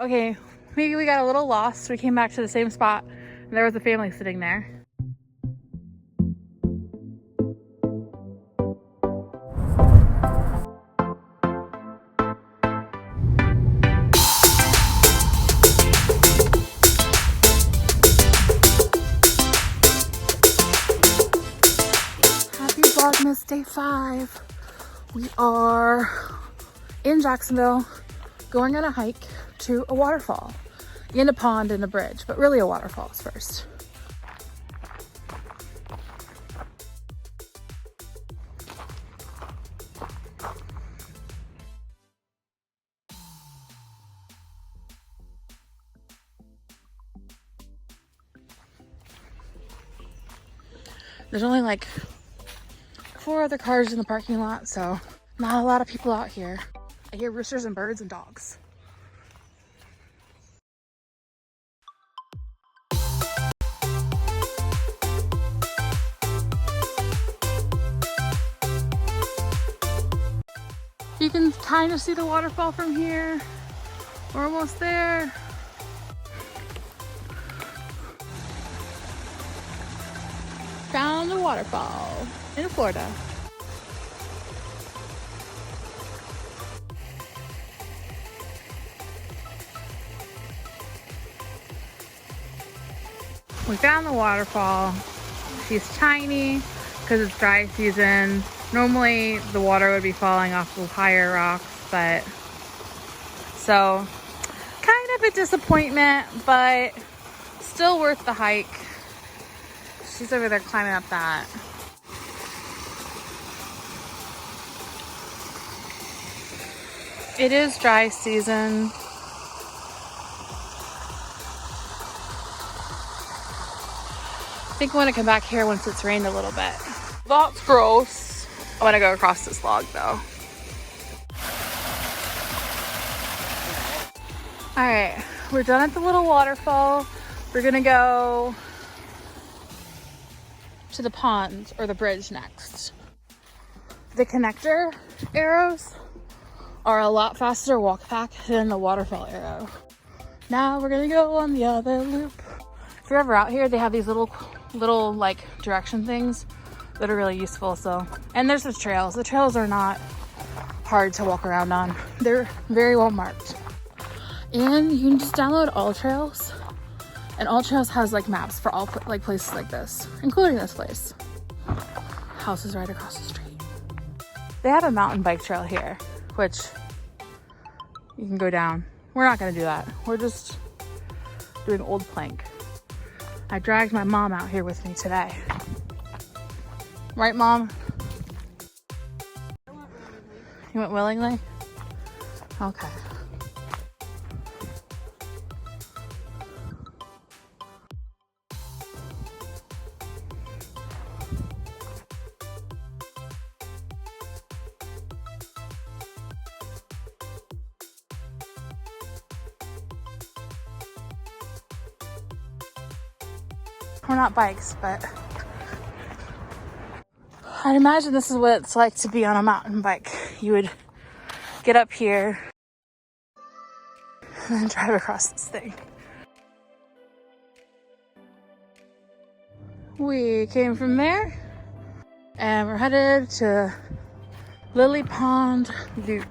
Okay, we got a little lost. We came back to the same spot and there was a family sitting there. Happy Vlogmas day 5. We are in Jacksonville going on a hike to a waterfall and a pond and a bridge, but really a waterfall is first. There's only like 4 other cars in the parking lot, so not a lot of people out here. I hear roosters and birds and dogs. You can kind of see the waterfall from here. We're almost there. Found a waterfall in Florida. We found the waterfall. She's tiny because it's dry season. Normally the water would be falling off of higher rocks, but so kind of a disappointment, but still worth the hike. She's over there climbing up that. It is dry season. I think I want to come back here once it's rained a little bit. That's gross. I want to go across this log though. All right, we're done at the little waterfall. We're gonna go to the pond or the bridge next. The connector arrows are a lot faster walk back than the waterfall arrow. Now we're gonna go on the other loop. If you're ever out here, they have these little like direction things that are really useful. So, and there's the trails. The trails are not hard to walk around on. They're very well marked. And you can just download All Trails. And All Trails has like maps for all like places like this, including this place. House is right across the street. They have a mountain bike trail here, which you can go down. We're not gonna do that. We're just doing old plank. I dragged my mom out here with me today. Right, Mom? You went willingly? Okay. We're not bikes, but I'd imagine this is what it's like to be on a mountain bike. You would get up here and then drive across this thing. We came from there and we're headed to Lily Pond Loop.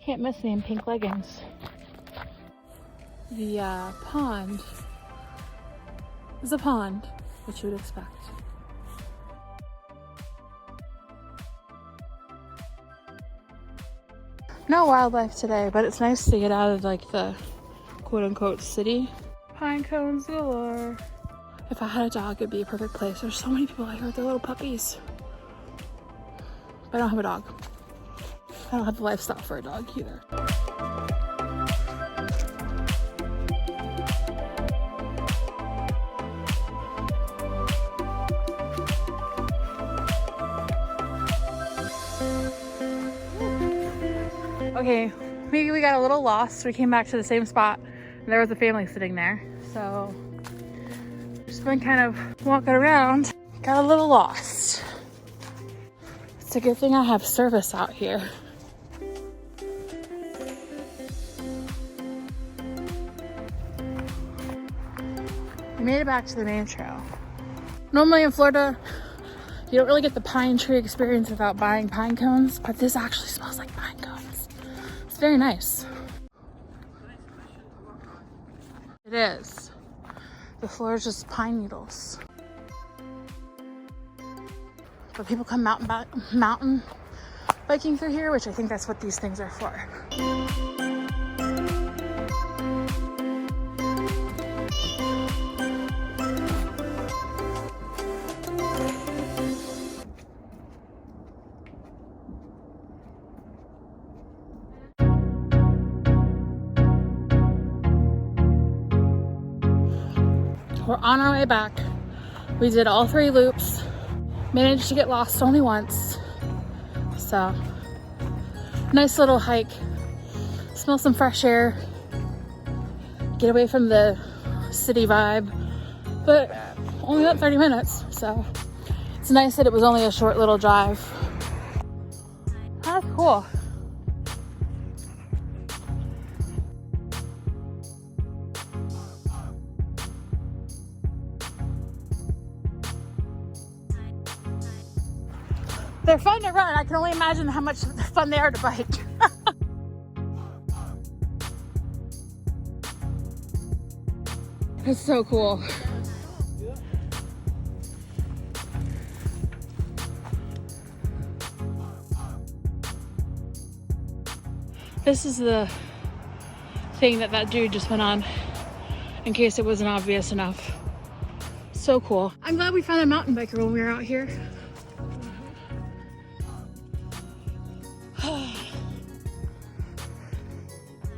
Can't miss me in pink leggings. The pond is a pond, which you would expect. No wildlife today, but it's nice to get out of like the quote-unquote city. Pine cones galore. If I had a dog, it'd be a perfect place. There's so many people out here with their little puppies. But I don't have a dog. I don't have the lifestyle for a dog either. Okay, we got a little lost. We came back to the same spot and there was a family sitting there. So just been kind of walking around. Got a little lost. It's a good thing I have service out here. We made it back to the main trail. Normally in Florida, you don't really get the pine tree experience without buying pine cones, but this actually smells like pine cones. It's very nice. It is. The floor is just pine needles. But people come mountain biking through here, which I think that's what these things are for. We're on our way back. We did all 3 loops. Managed to get lost only once. So, nice little hike. Smell some fresh air. Get away from the city vibe. But only about 30 minutes, so it's nice that it was only a short little drive. That's cool. They're fun to run. I can only imagine how much fun they are to bike. It's so cool. This is the thing that dude just went on, in case it wasn't obvious enough. So cool. I'm glad we found a mountain biker when we were out here.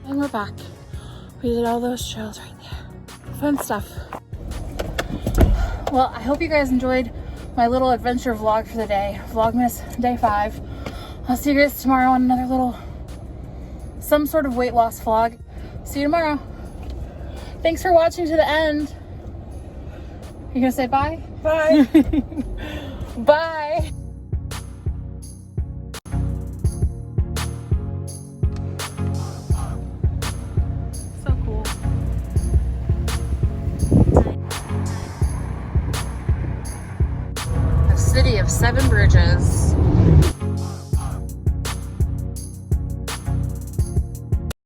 And we're back. We did all those trails right there. Fun stuff. Well, I hope you guys enjoyed my little adventure vlog for the day. Vlogmas day 5. I'll see you guys tomorrow on another little, some sort of weight loss vlog. See you tomorrow. Thanks for watching to the end. You gonna say bye? Bye. Bye. City of 7 bridges.